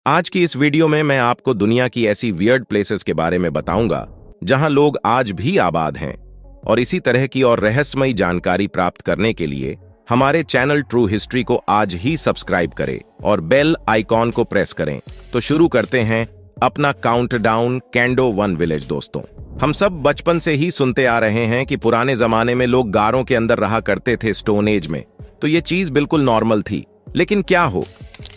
आज की इस वीडियो में मैं आपको दुनिया की ऐसी वियर्ड प्लेसेस के बारे में बताऊंगा जहां लोग आज भी आबाद हैं। और इसी तरह की और रहस्यमयी जानकारी प्राप्त करने के लिए हमारे चैनल ट्रू हिस्ट्री को आज ही सब्सक्राइब करें और बेल आइकॉन को प्रेस करें। तो शुरू करते हैं अपना काउंटडाउन कैंडो वन विलेज। दोस्तों, हम सब बचपन से ही सुनते आ रहे हैं कि पुराने जमाने में लोग गारों के अंदर रहा करते थे स्टोन एज में, तो ये चीज बिल्कुल नॉर्मल थी। लेकिन क्या हो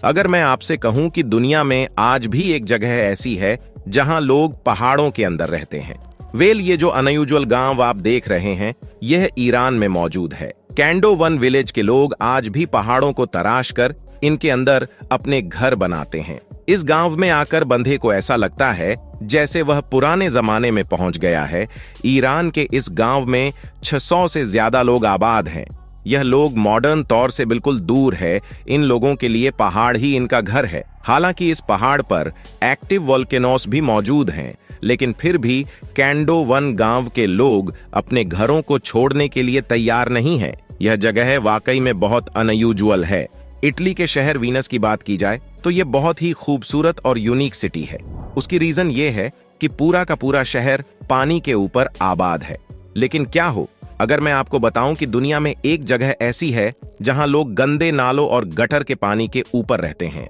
अगर मैं आपसे कहूं कि दुनिया में आज भी एक जगह ऐसी है जहां लोग पहाड़ों के अंदर रहते हैं। ये जो अनयूजुअल गांव आप देख रहे हैं, यह ईरान में मौजूद है। कैंडो वन विलेज के लोग आज भी पहाड़ों को तराश कर इनके अंदर अपने घर बनाते हैं। इस गांव में आकर बंधे को ऐसा लगता है जैसे वह पुराने जमाने में पहुंच गया है। ईरान के इस गांव में 600 से ज्यादा लोग आबाद हैं। यह लोग मॉडर्न तौर से बिल्कुल दूर है। इन लोगों के लिए पहाड़ ही इनका घर है। हालांकि इस पहाड़ पर एक्टिव वोल्केनोस भी मौजूद हैं, लेकिन फिर भी कैंडो वन गांव के लोग अपने घरों को छोड़ने के लिए तैयार नहीं हैं। यह जगह वाकई में बहुत अनयूजुअल है। इटली के शहर वीनस की बात की जाए तो यह बहुत ही खूबसूरत और यूनिक सिटी है। उसकी रीजन ये है कि पूरा का पूरा शहर पानी के ऊपर आबाद है। लेकिन क्या हो अगर मैं आपको बताऊं कि दुनिया में एक जगह ऐसी है जहां लोग गंदे नालों और गटर के पानी के ऊपर रहते हैं।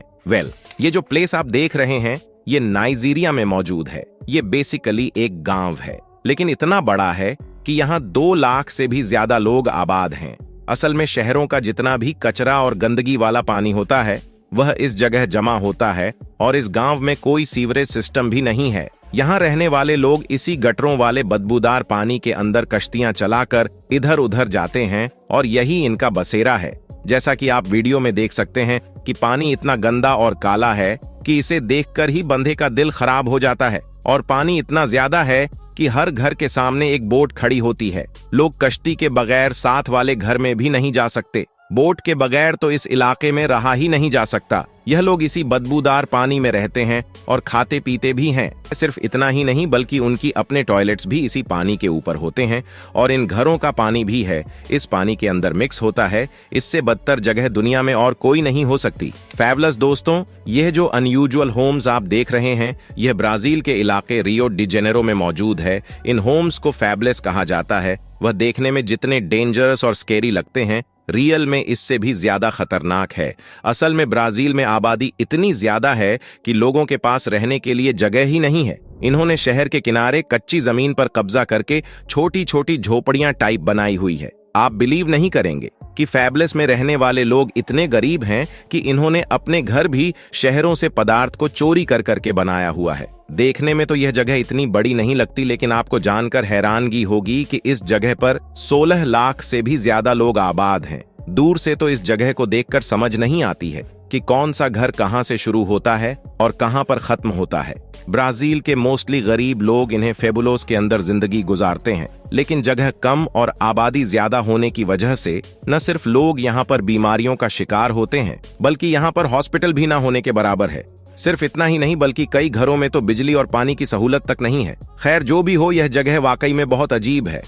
ये जो प्लेस आप देख रहे हैं, ये नाइजीरिया में मौजूद है। ये बेसिकली एक गांव है, लेकिन इतना बड़ा है कि यहाँ 2 लाख से भी ज्यादा लोग आबाद हैं। असल में शहरों का जितना भी कचरा और गंदगी वाला पानी होता है, वह इस जगह जमा होता है। और इस गांव में कोई सीवरेज सिस्टम भी नहीं है। यहाँ रहने वाले लोग इसी गटरों वाले बदबूदार पानी के अंदर कश्तियां चलाकर इधर उधर जाते हैं और यही इनका बसेरा है। जैसा कि आप वीडियो में देख सकते हैं कि पानी इतना गंदा और काला है कि इसे देखकर ही बंदे का दिल खराब हो जाता है। और पानी इतना ज्यादा है कि हर घर के सामने एक बोट खड़ी होती है। लोग कश्ती के बगैर साथ वाले घर में भी नहीं जा सकते। बोट के बगैर तो इस इलाके में रहा ही नहीं जा सकता। यह लोग इसी बदबूदार पानी में रहते हैं और खाते पीते भी हैं। सिर्फ इतना ही नहीं, बल्कि उनकी अपने टॉयलेट्स भी इसी पानी के ऊपर होते हैं। और इन घरों का पानी भी है इस पानी के अंदर मिक्स होता है। इससे बदतर जगह दुनिया में और कोई नहीं हो सकती। फैबुलस दोस्तों, यह जो अनयूजुअल होम्स आप देख रहे हैं, यह ब्राजील के इलाके रियो डी जेनेरो में मौजूद है। इन होम्स को फैबुलस कहा जाता है। वह देखने में जितने डेंजरस और स्केरी लगते हैं, रियल में इससे भी ज्यादा खतरनाक है। असल में ब्राजील में आबादी इतनी ज्यादा है कि लोगों के पास रहने के लिए जगह ही नहीं है। इन्होंने शहर के किनारे कच्ची जमीन पर कब्जा करके छोटी छोटी झोपड़ियां टाइप बनाई हुई है। आप बिलीव नहीं करेंगे कि फैबुलस में रहने वाले लोग इतने गरीब हैं कि इन्होंने अपने घर भी शहरों से पदार्थ को चोरी कर करके बनाया हुआ है। देखने में तो यह जगह इतनी बड़ी नहीं लगती, लेकिन आपको जानकर हैरानगी होगी कि इस जगह पर 16 लाख से भी ज्यादा लोग आबाद हैं। दूर से तो इस जगह को देखकर समझ नहीं आती है कि कौन सा घर कहां से शुरू होता है और कहां पर खत्म होता है। ब्राजील के मोस्टली गरीब लोग इन्हें फेबुलोस के अंदर जिंदगी गुजारते हैं, लेकिन जगह कम और आबादी ज्यादा होने की वजह से न सिर्फ लोग यहाँ पर बीमारियों का शिकार होते हैं, बल्कि यहाँ पर हॉस्पिटल भी ना होने के बराबर है। सिर्फ इतना ही नहीं, बल्कि कई घरों में तो बिजली और पानी की सहूलत तक नहीं है। खैर, जो भी हो, यह जगह वाकई में बहुत अजीब है।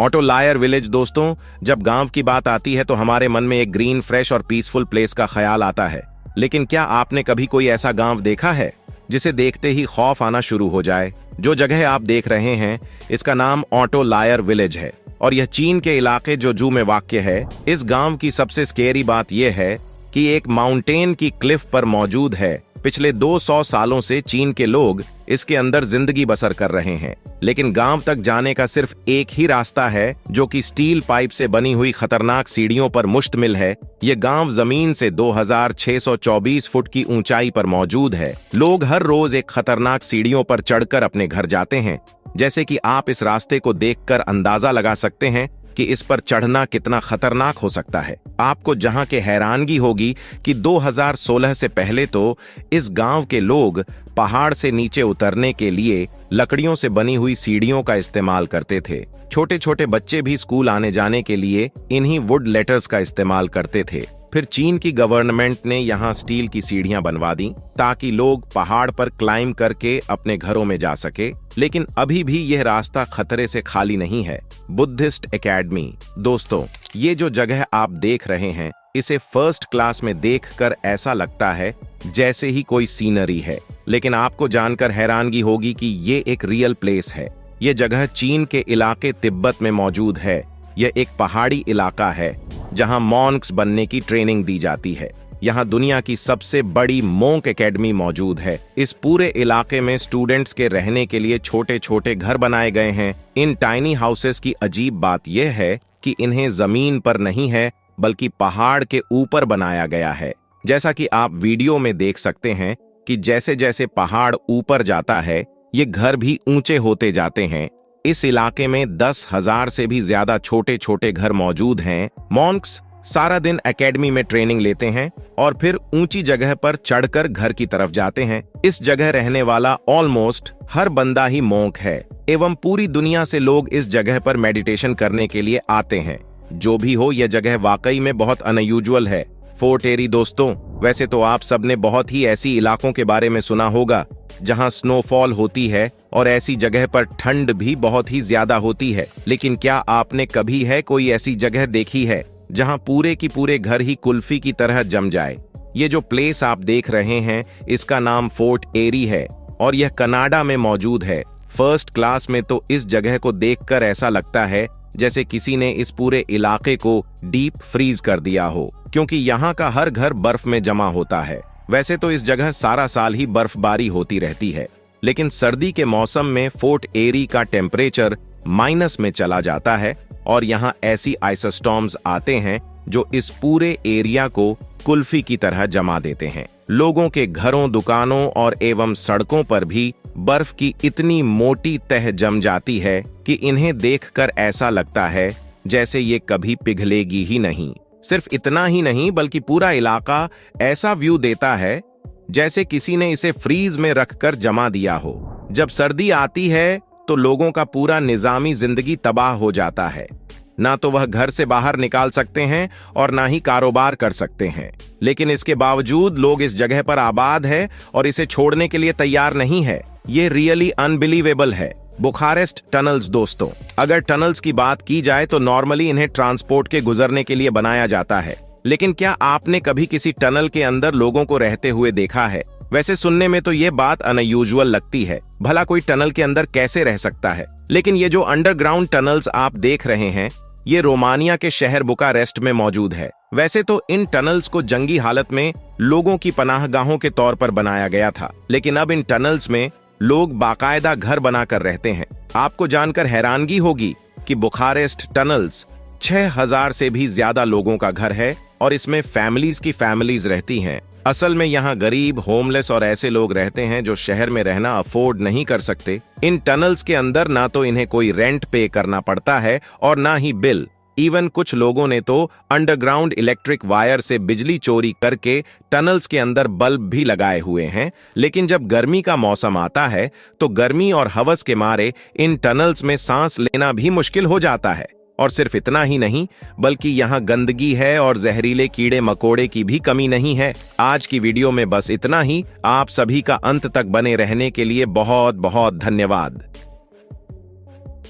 ऑटो लायर विलेज। दोस्तों, जब गांव की बात आती है तो हमारे मन में एक ग्रीन, फ्रेश और पीसफुल प्लेस का ख्याल आता है। लेकिन क्या आपने कभी कोई ऐसा गांव देखा है जिसे देखते ही खौफ आना शुरू हो जाए? जो जगह आप देख रहे हैं, इसका नाम ऑटो लायर विलेज है और यह चीन के इलाके जोजू में वाक़ है। इस गांव की सबसे स्केरी बात यह है कि एक माउंटेन की क्लिफ पर मौजूद है। पिछले 200 सालों से चीन के लोग इसके अंदर जिंदगी बसर कर रहे हैं, लेकिन गांव तक जाने का सिर्फ एक ही रास्ता है, जो कि स्टील पाइप से बनी हुई खतरनाक सीढ़ियों पर मुश्तमिल है। यह गांव जमीन से 2624 फुट की ऊंचाई पर मौजूद है। लोग हर रोज एक खतरनाक सीढ़ियों पर चढ़कर अपने घर जाते हैं। जैसे कि आप इस रास्ते को देखकर अंदाजा लगा सकते हैं कि इस पर चढ़ना कितना खतरनाक हो सकता है। आपको जहां के हैरानगी होगी कि 2016 से पहले तो इस गांव के लोग पहाड़ से नीचे उतरने के लिए लकड़ियों से बनी हुई सीढ़ियों का इस्तेमाल करते थे। छोटे छोटे बच्चे भी स्कूल आने जाने के लिए इन्हीं वुड लेटर्स का इस्तेमाल करते थे। फिर चीन की गवर्नमेंट ने यहाँ स्टील की सीढ़ियां बनवा दी ताकि लोग पहाड़ पर क्लाइंब करके अपने घरों में जा सके। लेकिन अभी भी यह रास्ता खतरे से खाली नहीं है। Buddhist academy. दोस्तों, ये जो जगह आप देख रहे हैं, इसे फर्स्ट क्लास में देखकर ऐसा लगता है जैसे ही कोई सीनरी है, लेकिन आपको जानकर हैरानगी होगी कि ये एक रियल प्लेस है। ये जगह चीन के इलाके तिब्बत में मौजूद है। यह एक पहाड़ी इलाका है जहां मॉन्क्स बनने की ट्रेनिंग दी जाती है। यहाँ दुनिया की सबसे बड़ी मोंक एकेडमी मौजूद है। इस पूरे इलाके में स्टूडेंट्स के रहने के लिए छोटे छोटे घर बनाए गए हैं। इन टाइनी हाउसेस की अजीब बात यह है कि इन्हें जमीन पर नहीं है बल्कि पहाड़ के ऊपर बनाया गया है। जैसा कि आप वीडियो में देख सकते हैं कि जैसे जैसे पहाड़ ऊपर जाता है ये घर भी ऊंचे होते जाते हैं। इस इलाके में 10,000 से भी ज्यादा छोटे छोटे घर मौजूद हैं। मॉन्क्स सारा दिन एकेडमी में ट्रेनिंग लेते हैं और फिर ऊंची जगह पर चढ़कर घर की तरफ जाते हैं। इस जगह रहने वाला ऑलमोस्ट हर बंदा ही मॉन्क है एवं पूरी दुनिया से लोग इस जगह पर मेडिटेशन करने के लिए आते हैं। जो भी हो, यह जगह वाकई में बहुत अनयूजुअल है। फोर्ट एरी दोस्तों, वैसे तो आप सबने बहुत ही ऐसी इलाकों के बारे में सुना होगा जहां स्नोफॉल होती है और ऐसी जगह पर ठंड भी बहुत ही ज्यादा होती है, लेकिन क्या आपने कभी कोई ऐसी जगह देखी है जहां पूरे की पूरे घर ही कुल्फी की तरह जम जाए? ये जो प्लेस आप देख रहे हैं इसका नाम फोर्ट एरी है और यह कनाडा में मौजूद है। फर्स्ट क्लास में तो इस जगह को देखकर ऐसा लगता है जैसे किसी ने इस पूरे इलाके को डीप फ्रीज कर दिया हो, क्योंकि यहाँ का हर घर बर्फ में जमा होता है। वैसे तो इस जगह सारा साल ही बर्फबारी होती रहती है, लेकिन सर्दी के मौसम में फोर्ट एरी का टेम्परेचर माइनस में चला जाता है और यहाँ ऐसी आइसस्टॉर्म्स आते हैं जो इस पूरे एरिया को कुल्फी की तरह जमा देते हैं। लोगों के घरों, दुकानों और एवं सड़कों पर भी बर्फ की इतनी मोटी तह जम जाती है कि इन्हें देखकर ऐसा लगता है जैसे ये कभी पिघलेगी ही नहीं। सिर्फ इतना ही नहीं बल्कि पूरा इलाका ऐसा व्यू देता है जैसे किसी ने इसे फ्रीज में रखकर जमा दिया हो। जब सर्दी आती है तो लोगों का पूरा निजामी जिंदगी तबाह हो जाता है। ना तो वह घर से बाहर निकाल सकते हैं और ना ही कारोबार कर सकते हैं, लेकिन इसके बावजूद लोग इस जगह पर आबाद है और इसे छोड़ने के लिए तैयार नहीं है। ये रियली अनबिलीवेबल है। बुखारेस्ट टनल्स दोस्तों, अगर टनल्स की बात की जाए तो नॉर्मली इन्हें ट्रांसपोर्ट के गुजरने के लिए बनाया जाता है, लेकिन क्या आपने कभी किसी टनल के अंदर लोगों को रहते हुए देखा है? वैसे सुनने में तो ये बात अनयूजुअल लगती है, भला कोई टनल के अंदर कैसे रह सकता है? लेकिन ये जो अंडरग्राउंड टनल्स आप देख रहे हैं ये रोमानिया के शहर बुकारेस्ट में मौजूद है। वैसे तो इन टनल्स को जंगी हालत में लोगों की पनाहगाहों के तौर पर बनाया गया था, लेकिन अब इन टनल्स में लोग बाकायदा घर बनाकर रहते हैं। आपको जानकर हैरानगी होगी कि बुखारेस्ट टनल्स 6,000 से भी ज्यादा लोगों का घर है और इसमें फैमिलीज की फैमिलीज रहती हैं। असल में यहाँ गरीब, होमलेस और ऐसे लोग रहते हैं जो शहर में रहना अफोर्ड नहीं कर सकते। इन टनल्स के अंदर ना तो इन्हें कोई रेंट पे करना पड़ता है और ना ही बिल। इवन कुछ लोगों ने तो अंडरग्राउंड इलेक्ट्रिक वायर से बिजली चोरी करके टनल्स के अंदर बल्ब भी लगाए हुए हैं। लेकिन जब गर्मी का मौसम आता है तो गर्मी और हवस के मारे इन टनल्स में सांस लेना भी मुश्किल हो जाता है। और सिर्फ इतना ही नहीं बल्कि यहाँ गंदगी है और जहरीले कीड़े मकोड़े की भी कमी नहीं है। आज की वीडियो में बस इतना ही। आप सभी का अंत तक बने रहने के लिए बहुत बहुत धन्यवाद।